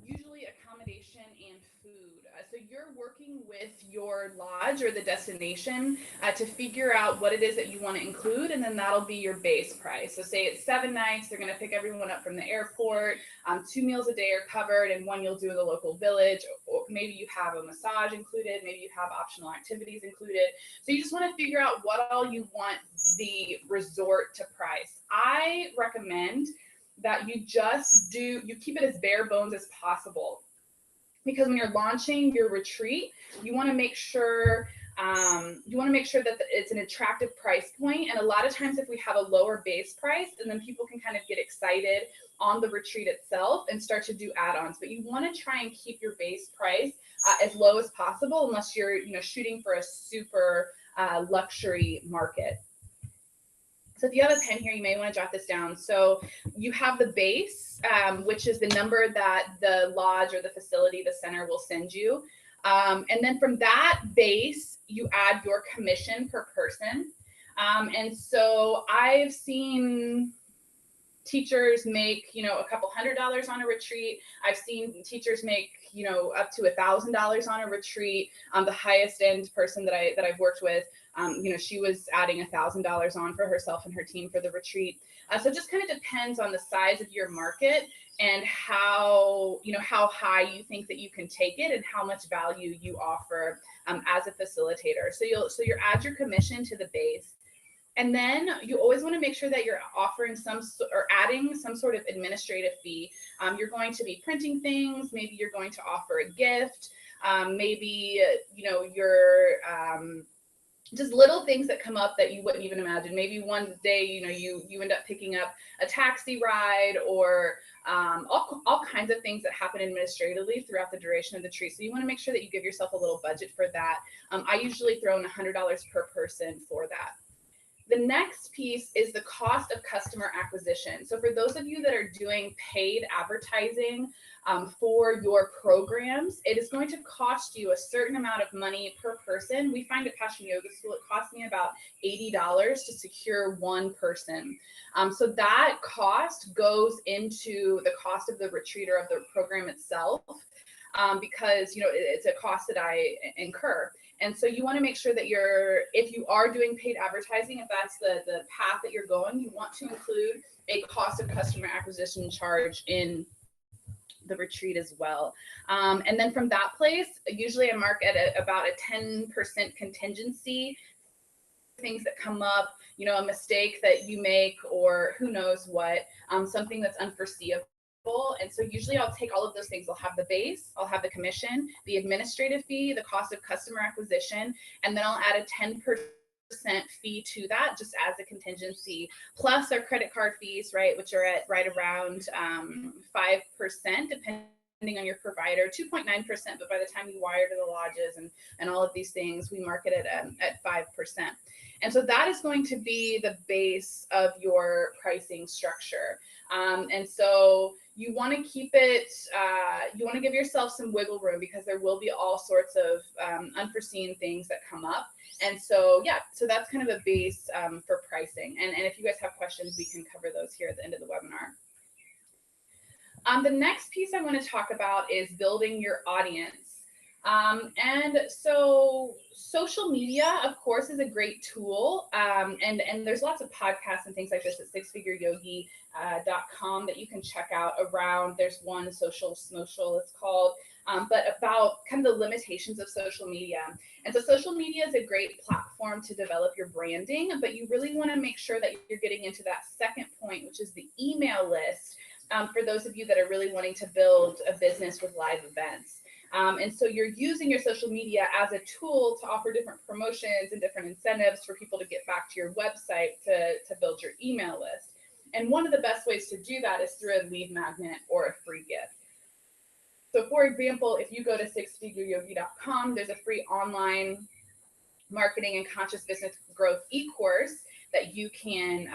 usually accommodation and food. So you're working with your lodge or the destination to figure out what it is that you want to include, and then that'll be your base price. So say it's 7 nights, they're going to pick everyone up from the airport. 2 meals a day are covered, and one you'll do in the local village. Or maybe you have a massage included, maybe you have optional activities included. So you just want to figure out what all you want the resort to price. I recommend that you keep it as bare bones as possible, because when you're launching your retreat, you want to make sure that it's an attractive price point. And a lot of times, if we have a lower base price, and then people can kind of get excited on the retreat itself and start to do add-ons. But you want to try and keep your base price as low as possible, unless you're shooting for a super luxury market. So if you have a pen here, you may want to jot this down. So you have the base, which is the number that the lodge or the facility, the center, will send you. And then from that base, you add your commission per person. And so I've seen teachers make, a couple $100s on a retreat. I've seen teachers make, up to $1,000 on a retreat. The highest end person that I've worked with, she was adding $1,000 on for herself and her team for the retreat. So it just kind of depends on the size of your market and how high you think that you can take it and how much value you offer as a facilitator. So you add your commission to the base. And then you always want to make sure that you're offering or adding some sort of administrative fee. You're going to be printing things. Maybe you're going to offer a gift. Maybe, you're just little things that come up that you wouldn't even imagine. Maybe one day, you end up picking up a taxi ride, or all kinds of things that happen administratively throughout the duration of the retreat. So you want to make sure that you give yourself a little budget for that. I usually throw in $100 per person for that. The next piece is the cost of customer acquisition. So for those of you that are doing paid advertising for your programs, it is going to cost you a certain amount of money per person. We find at Passion Yoga School, it costs me about $80 to secure one person. So that cost goes into the cost of the retreat or of the program itself, because it's a cost that I incur. And so you want to make sure that if you are doing paid advertising, if that's the path that you're going, you want to include a cost of customer acquisition charge in the retreat as well. And then from that place, usually I mark at about a 10% contingency. Things that come up, a mistake that you make, or who knows what, something that's unforeseeable. And so usually I'll take all of those things. I'll have the base, I'll have the commission, the administrative fee, the cost of customer acquisition, and then I'll add a 10% fee to that just as a contingency, plus our credit card fees, right, which are at right around 5%, depending on your provider, 2.9%, but by the time you wire to the lodges and all of these things, we market it at 5%. And so that is going to be the base of your pricing structure. And so you want to keep it, you want to give yourself some wiggle room, because there will be all sorts of unforeseen things that come up. And so, so that's kind of a base for pricing. And if you guys have questions, we can cover those here at the end of the webinar. The next piece I want to talk about is building your audience. And so social media, of course, is a great tool. And there's lots of podcasts and things like this at sixfigureyogi.com that you can check out around. There's one, Social Smotional, it's called, but about kind of the limitations of social media. And so social media is a great platform to develop your branding, but you really want to make sure that you're getting into that second point, which is the email list, for those of you that are really wanting to build a business with live events. And so you're using your social media as a tool to offer different promotions and different incentives for people to get back to your website to build your email list. And one of the best ways to do that is through a lead magnet or a free gift. So for example, if you go to sixfigureyogi.com, there's a free online marketing and conscious business growth e-course that you can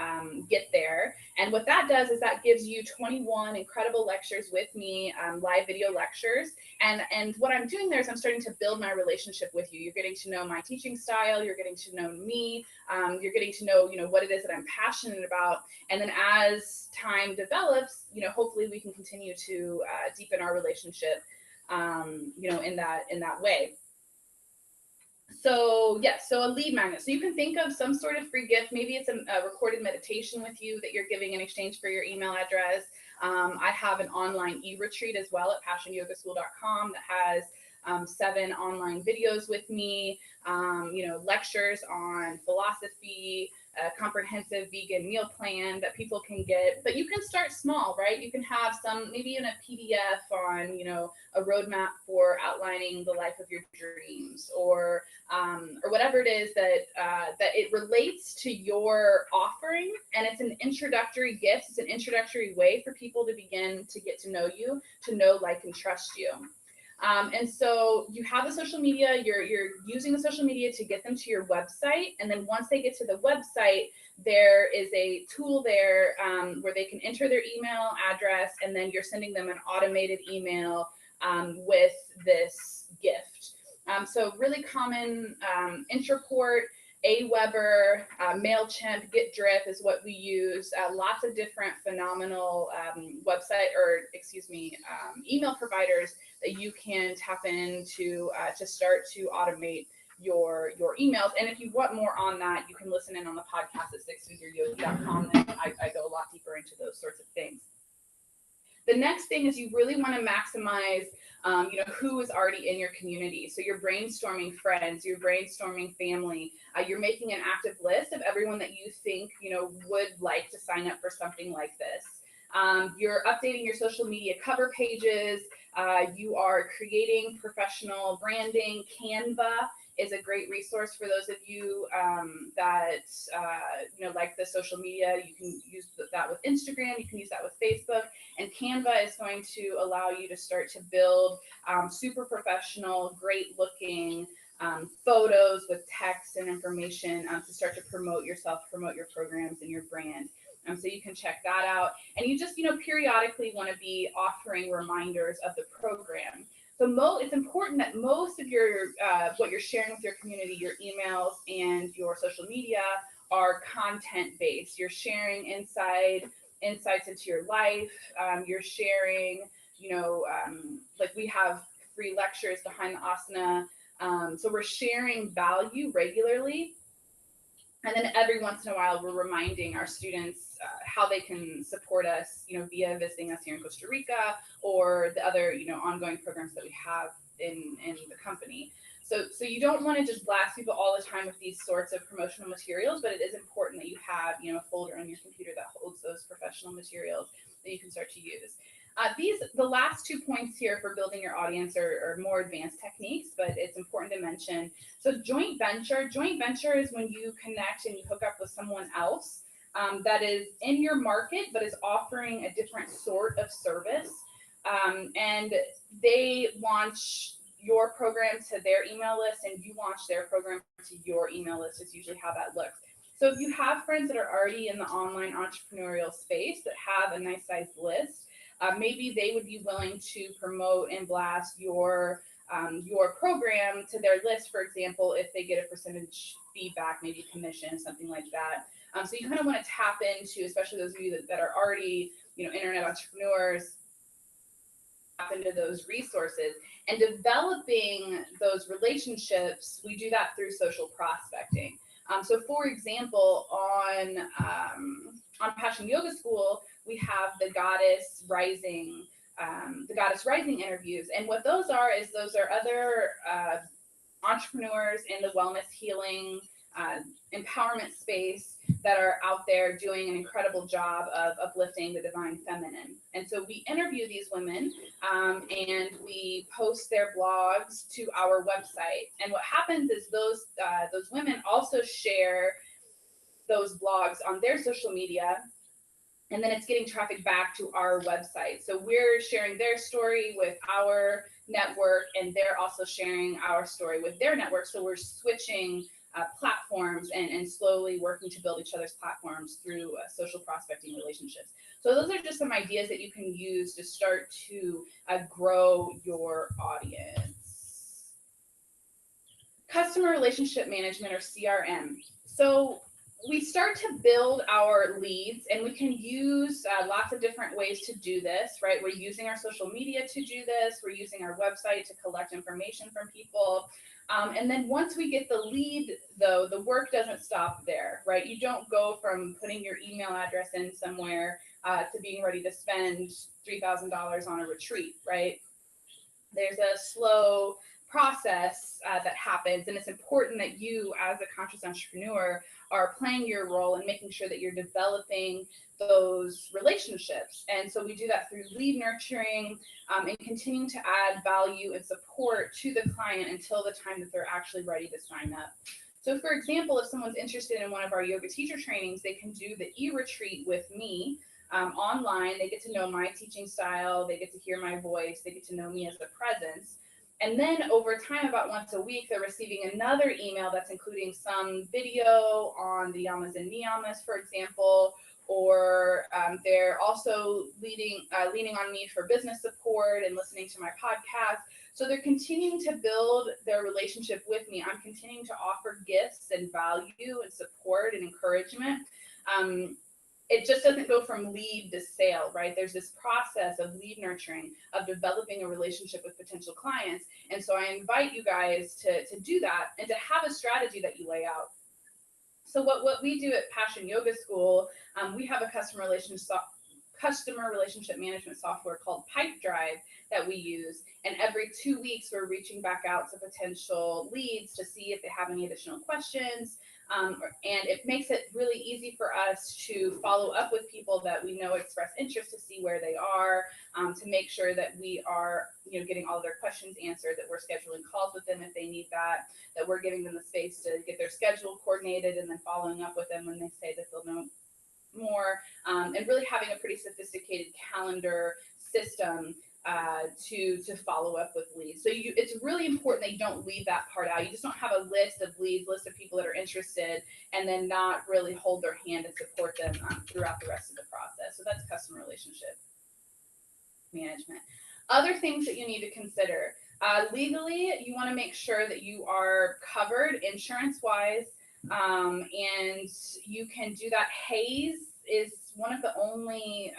get there. And what that does is that gives you 21 incredible lectures with me, live video lectures. And what I'm doing there is I'm starting to build my relationship with you. You're getting to know my teaching style. You're getting to know me. You're getting to know, what it is that I'm passionate about. And then as time develops, hopefully we can continue to deepen our relationship, in that way. So yes, so a lead magnet. So you can think of some sort of free gift. Maybe it's a recorded meditation with you that you're giving in exchange for your email address. I have an online e-retreat as well at passionyogaschool.com that has 7 online videos with me, lectures on philosophy, a comprehensive vegan meal plan that people can get. But you can start small, right? You can have some, maybe even a PDF on, a roadmap for outlining the life of your dreams, or whatever it is that it relates to your offering, and it's an introductory gift. It's an introductory way for people to begin to get to know you, to know, like, and trust you. And so you have the social media, you're using the social media to get them to your website. And then once they get to the website, there is a tool there where they can enter their email address, and then you're sending them an automated email with this gift. So really common, Intraport, Aweber, MailChimp, GetDrip is what we use. Lots of different phenomenal email providers that you can tap into to start to automate your emails. And if you want more on that, you can listen in on the podcast at sixfigureyogi.com. And I go a lot deeper into those sorts of things. The next thing is you really want to maximize, who is already in your community. So you're brainstorming friends, you're brainstorming family, you're making an active list of everyone that you think, would like to sign up for something like this. You're updating your social media cover pages. You are creating professional branding. Canva is a great resource for those of you that like the social media. You can use that with Instagram. You can use that with Facebook. And Canva is going to allow you to start to build super professional, great looking photos with text and information to start to promote yourself, promote your programs and your brand. So you can check that out. And you just, periodically want to be offering reminders of the program. So it's important that most of your what you're sharing with your community, your emails and your social media, are content-based. You're sharing insights into your life. You're sharing, like we have free lectures behind the asana. So we're sharing value regularly. And then every once in a while, we're reminding our students how they can support us, via visiting us here in Costa Rica, or the other, ongoing programs that we have in the company. So you don't want to just blast people all the time with these sorts of promotional materials, but it is important that you have, a folder on your computer that holds those professional materials that you can start to use. The last 2 points here for building your audience are more advanced techniques, but it's important to mention. So joint venture is when you connect and you hook up with someone else that is in your market, but is offering a different sort of service. And they launch your program to their email list, and you launch their program to your email list is usually how that looks. So if you have friends that are already in the online entrepreneurial space that have a nice sized list, maybe they would be willing to promote and blast your program to their list, for example, if they get a percentage feedback, maybe commission, something like that. So you kind of want to tap into, especially those of you that are already, internet entrepreneurs, tap into those resources. And developing those relationships, we do that through social prospecting. So for example, on Passion Yoga School, we have the Goddess Rising interviews. And what those are other entrepreneurs in the wellness, healing, empowerment space that are out there doing an incredible job of uplifting the divine feminine. And so we interview these women and we post their blogs to our website. And what happens is those women also share those blogs on their social media, and then it's getting traffic back to our website. So we're sharing their story with our network, and they're also sharing our story with their network. So we're switching platforms and slowly working to build each other's platforms through social prospecting relationships. So those are just some ideas that you can use to start to grow your audience. Customer relationship management, or CRM. So we start to build our leads, and we can use lots of different ways to do this, right? We're using our social media to do this. We're using our website to collect information from people. And then once we get the lead, though, the work doesn't stop there, right? You don't go from putting your email address in somewhere to being ready to spend $3,000 on a retreat, right? There's a slow process that happens, and it's important that you, as a conscious entrepreneur, are playing your role and making sure that you're developing those relationships. And so we do that through lead nurturing and continuing to add value and support to the client until the time that they're actually ready to sign up. So for example, if someone's interested in one of our yoga teacher trainings, they can do the e-retreat with me online. They get to know my teaching style, they get to hear my voice, they get to know me as a presence. And then over time, about once a week, they're receiving another email that's including some video on the yamas and niyamas, for example, or they're also leaning on me for business support and listening to my podcast. So they're continuing to build their relationship with me. I'm continuing to offer gifts and value and support and encouragement. It just doesn't go from lead to sale, right? There's this process of lead nurturing, of developing a relationship with potential clients. And so I invite you guys to do that and to have a strategy that you lay out. So what we do at Passion Yoga School, we have a customer relationship management software called Pipedrive that we use. And every 2 weeks, we're reaching back out to potential leads to see if they have any additional questions. And it makes it really easy for us to follow up with people that we know express interest, to see where they are, to make sure that we are, getting all of their questions answered, that we're scheduling calls with them if they need that we're giving them the space to get their schedule coordinated, and then following up with them when they say that they'll know more, and really having a pretty sophisticated calendar system to follow up with leads. So it's really important that you don't leave that part out. You just don't have a list of leads, list of people that are interested, and then not really hold their hand and support them throughout the rest of the process. So that's customer relationship management. Other things that you need to consider. Legally, you want to make sure that you are covered insurance-wise, and you can do that. Hayes is one of the only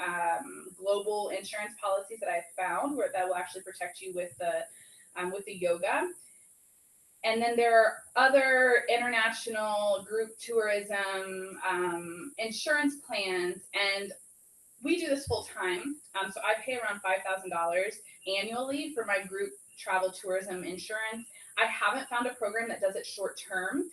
global insurance policies that I've found where that will actually protect you with the yoga. And then there are other international group tourism insurance plans, and we do this full time. So I pay around $5,000 annually for my group travel tourism insurance. I haven't found a program that does it short term.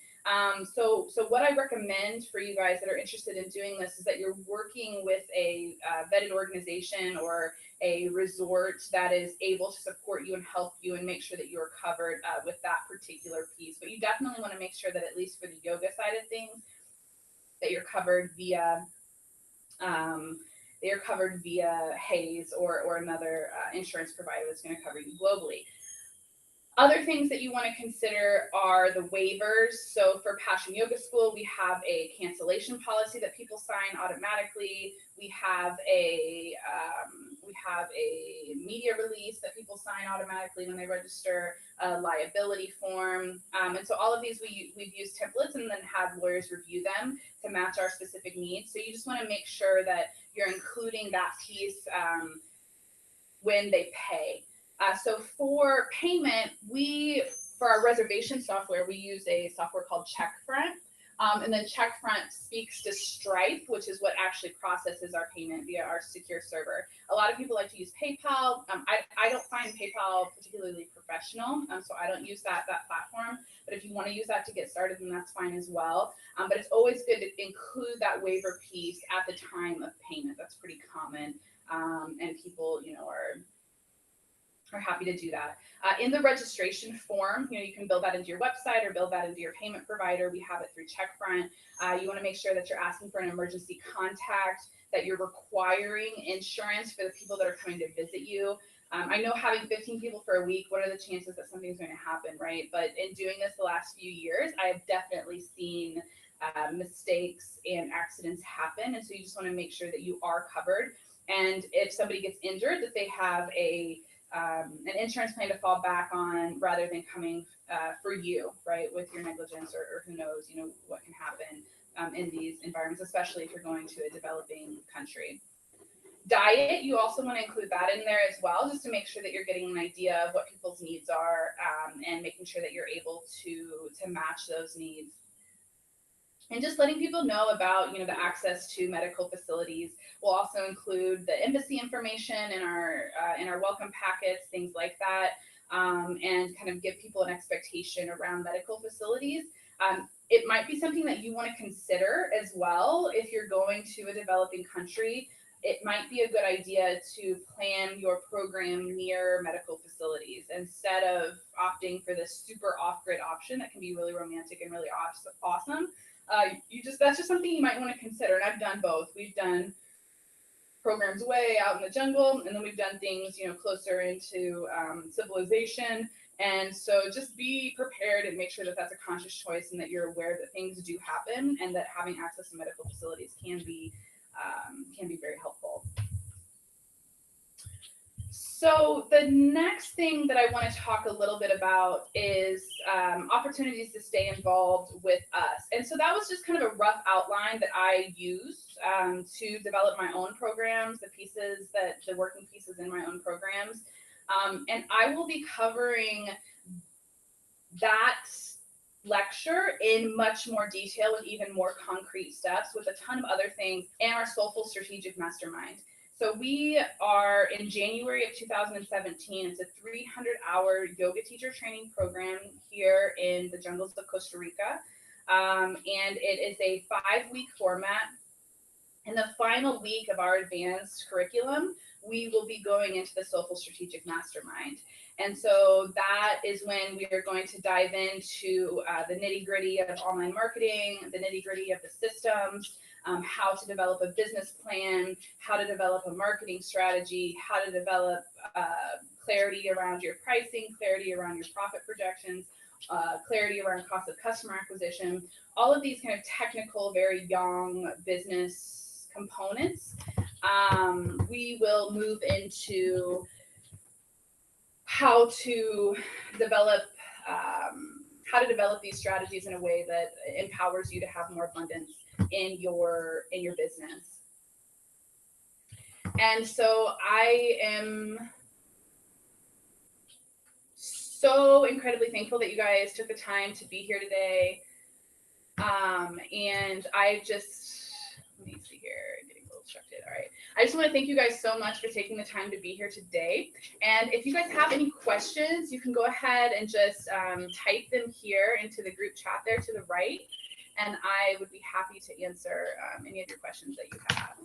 So what I recommend for you guys that are interested in doing this is that you're working with a vetted organization or a resort that is able to support you and help you and make sure that you're covered with that particular piece. But you definitely want to make sure that, at least for the yoga side of things, that you're covered via Hayes or another insurance provider that's going to cover you globally. Other things that you want to consider are the waivers. So for Passion Yoga School, we have a cancellation policy that people sign automatically. We have a media release that people sign automatically when they register, a liability form. And so all of these we've used templates and then had lawyers review them to match our specific needs. So you just want to make sure that you're including that piece when they pay. So for payment, for our reservation software, we use a software called Checkfront. And then Checkfront speaks to Stripe, which is what actually processes our payment via our secure server. A lot of people like to use PayPal. I don't find PayPal particularly professional, so I don't use that platform. But if you want to use that to get started, then that's fine as well. But it's always good to include that waiver piece at the time of payment. That's pretty common, and people, are happy to do that. In the registration form, you can build that into your website or build that into your payment provider. We have it through Checkfront. You want to make sure that you're asking for an emergency contact, that you're requiring insurance for the people that are coming to visit you. I know having 15 people for a week, what are the chances that something's going to happen, right? But in doing this the last few years, I have definitely seen mistakes and accidents happen. And so you just want to make sure that you are covered. And if somebody gets injured, that they have an insurance plan to fall back on rather than coming for you, right, with your negligence or who knows, what can happen in these environments, especially if you're going to a developing country. Diet, you also want to include that in there as well, just to make sure that you're getting an idea of what people's needs are, and making sure that you're able to match those needs. And just letting people know about, the access to medical facilities. We'll also include the embassy information in our welcome packets, things like that, and kind of give people an expectation around medical facilities. It might be something that you want to consider as well if you're going to a developing country. It might be a good idea to plan your program near medical facilities instead of opting for this super off-grid option that can be really romantic and really awesome. That's just something you might want to consider. And I've done both. We've done programs way out in the jungle, and then we've done things, closer into civilization. And so just be prepared and make sure that that's a conscious choice and that you're aware that things do happen and that having access to medical facilities can be very helpful. So the next thing that I want to talk a little bit about is opportunities to stay involved with us. And so that was just kind of a rough outline that I used to develop my own programs, the working pieces in my own programs. And I will be covering that lecture in much more detail with even more concrete steps with a ton of other things in our Soulful Strategic Mastermind. So we are in January of 2017. It's a 300-hour yoga teacher training program here in the jungles of Costa Rica. And it is a 5-week format. In the final week of our advanced curriculum, we will be going into the Soulful Strategic Mastermind. And so that is when we are going to dive into the nitty-gritty of online marketing, the nitty-gritty of the systems, how to develop a business plan, how to develop a marketing strategy, how to develop clarity around your pricing, clarity around your profit projections, clarity around cost of customer acquisition, all of these kind of technical, very young business components. We will move into how to develop these strategies in a way that empowers you to have more abundance in your business. And so I am so incredibly thankful that you guys took the time to be here today. And I just, let me see here, getting a little distracted. All right. I just want to thank you guys so much for taking the time to be here today. And if you guys have any questions, you can go ahead and just type them here into the group chat there to the right. And I would be happy to answer any of your questions that you have.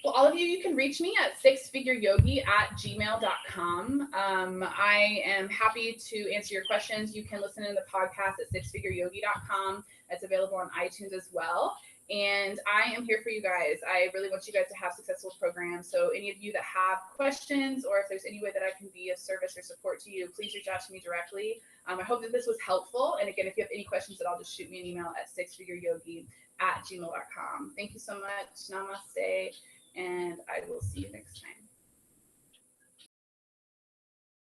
Well, all of you can reach me at sixfigureyogi@gmail.com. I am happy to answer your questions. You can listen to the podcast at sixfigureyogi.com. It's available on iTunes as well. And I am here for you guys. I really want you guys to have successful programs. So any of you that have questions, or if there's any way that I can be of service or support to you, please reach out to me directly. I hope that this was helpful. And again, if you have any questions at all, just shoot me an email at sixfigureyogi@gmail.com. Thank you so much. Namaste. And I will see you next time.